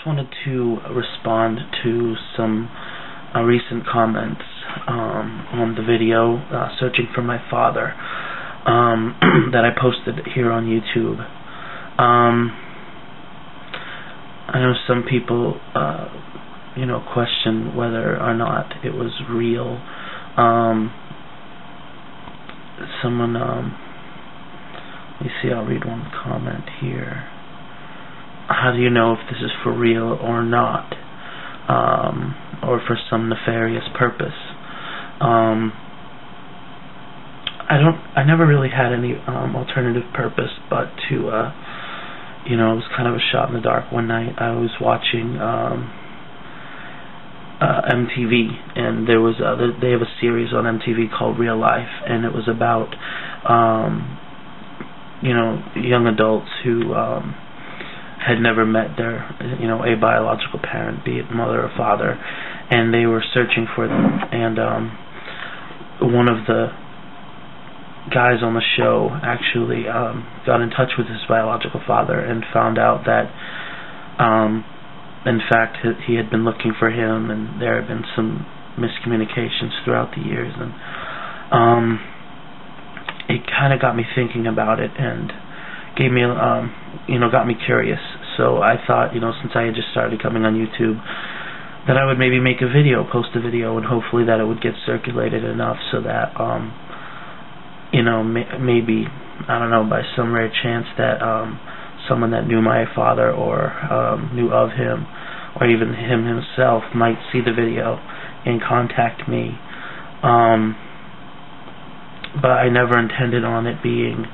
wanted to respond to some recent comments on the video searching for my father that I posted here on YouTube. I know some people question whether or not it was real. Someone let me see, I'll read one comment here. How do you know if this is for real or not, or for some nefarious purpose? I never really had any alternative purpose but to it was kind of a shot in the dark. One night I was watching MTV, and there was they have a series on MTV called Real Life, and it was about young adults who had never met their a biological parent, be it mother or father, and they were searching for them. And one of the guys on the show actually got in touch with his biological father and found out that in fact he had been looking for him, and there had been some miscommunications throughout the years, and it kind of got me thinking about it and gave me got me curious. So I thought, since I had just started coming on YouTube, that I would maybe make a video, post a video, and hopefully that it would get circulated enough so that maybe, I don't know, by some rare chance that someone that knew my father or knew of him, or even him himself, might see the video and contact me. But I never intended on it being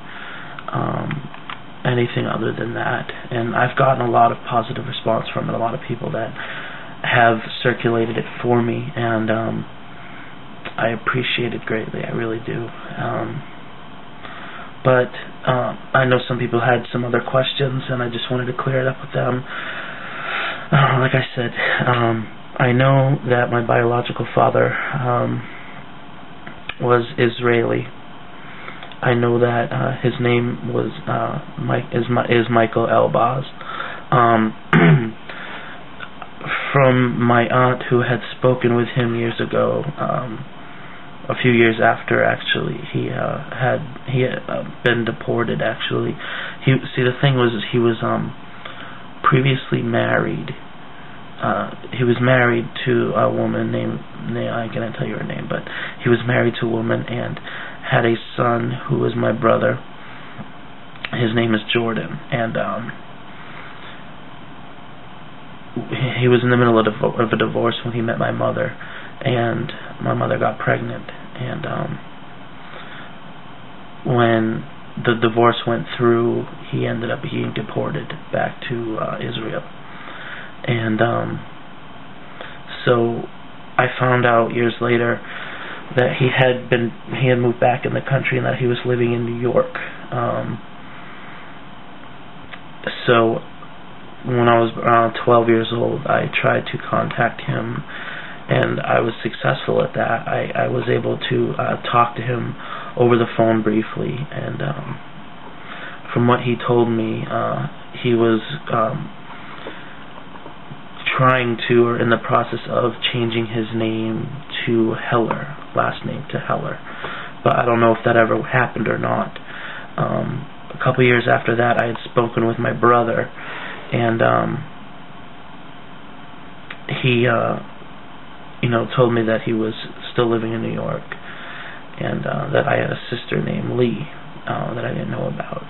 anything other than that. And I've gotten a lot of positive response from it, a lot of people that have circulated it for me, and I appreciate it greatly, I really do. But I know some people had some other questions, and I just wanted to clear it up with them. Like I said, I know that my biological father was Israeli. I know that his name was is Michael Elbaz. From my aunt, who had spoken with him years ago, a few years after actually he had been deported. Actually, the thing was, he was previously married. He was married to a woman named, I can't tell you her name, but he was married to a woman and had a son who was my brother. His name is Jordan, and he was in the middle of a divorce when he met my mother, and my mother got pregnant, and when the divorce went through, he ended up being deported back to Israel. And so I found out years later that he had moved back in the country and that he was living in New York. So when I was around 12 years old, I tried to contact him, and I was successful at that. I was able to talk to him over the phone briefly, and from what he told me, he was trying to, or in the process of changing his name to Heller, last name to Heller, but I don't know if that ever happened or not. A couple years after that, I had spoken with my brother, and he told me that he was still living in New York, and that I had a sister named Lee that I didn't know about.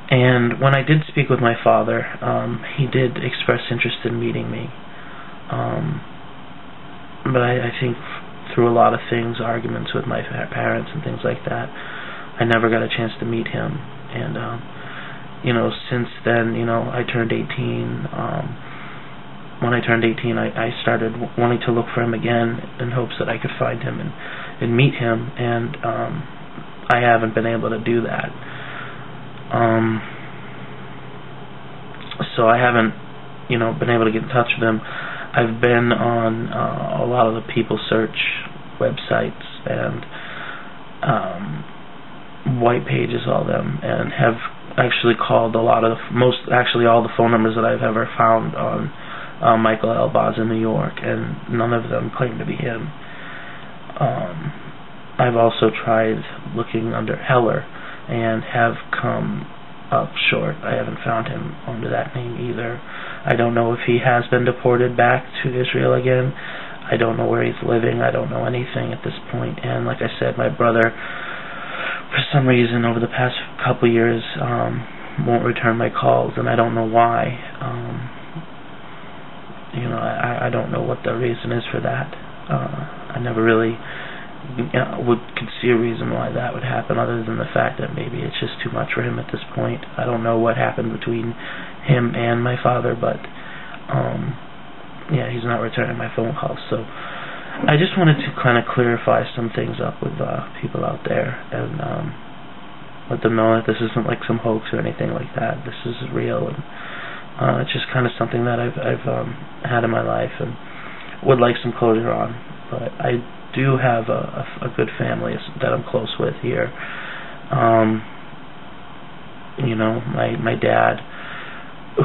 And when I did speak with my father, he did express interest in meeting me, but I think through a lot of things, arguments with my parents and things like that, I never got a chance to meet him. And since then, I turned 18. When I turned 18, I started wanting to look for him again in hopes that I could find him and meet him, and I haven't been able to do that. So I haven't, been able to get in touch with him. I've been on a lot of the people search websites and white pages, all of them, and have actually called all the phone numbers that I've ever found on Michael Elbaz in New York, and none of them claim to be him. I've also tried looking under Heller and have come up short. I haven't found him under that name either. I don't know if he has been deported back to Israel again. I don't know where he's living. I don't know anything at this point. And like I said, my brother, for some reason, over the past couple years, won't return my calls, and I don't know why. I don't know what the reason is for that. I never really could see a reason why that would happen, other than the fact that maybe it's just too much for him at this point. I don't know what happened between him and my father, but yeah, he's not returning my phone calls. So I just wanted to kind of clarify some things up with people out there, and let them know that this isn't like some hoax or anything like that. This is real, and it's just kind of something that I've had in my life and would like some closure on. But I do have a good family that I'm close with here. My dad,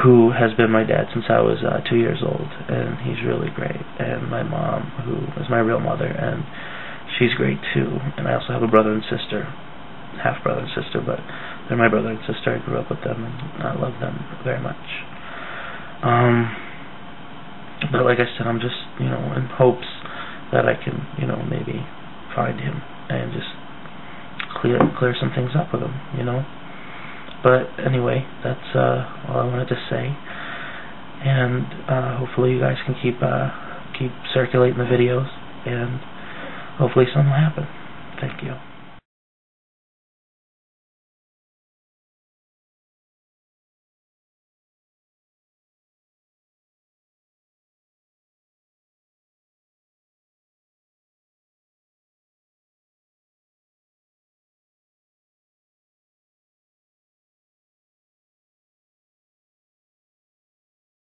who has been my dad since I was 2 years old, and he's really great. And my mom, who is my real mother, and she's great too. And I also have a brother and sister, half brother and sister, but they're my brother and sister. I grew up with them, and I love them very much. But like I said, I'm just, in hopes that I can, maybe find him and just clear some things up with him, But anyway, that's all I wanted to say, and hopefully you guys can keep circulating the videos, and hopefully something will happen. Thank you.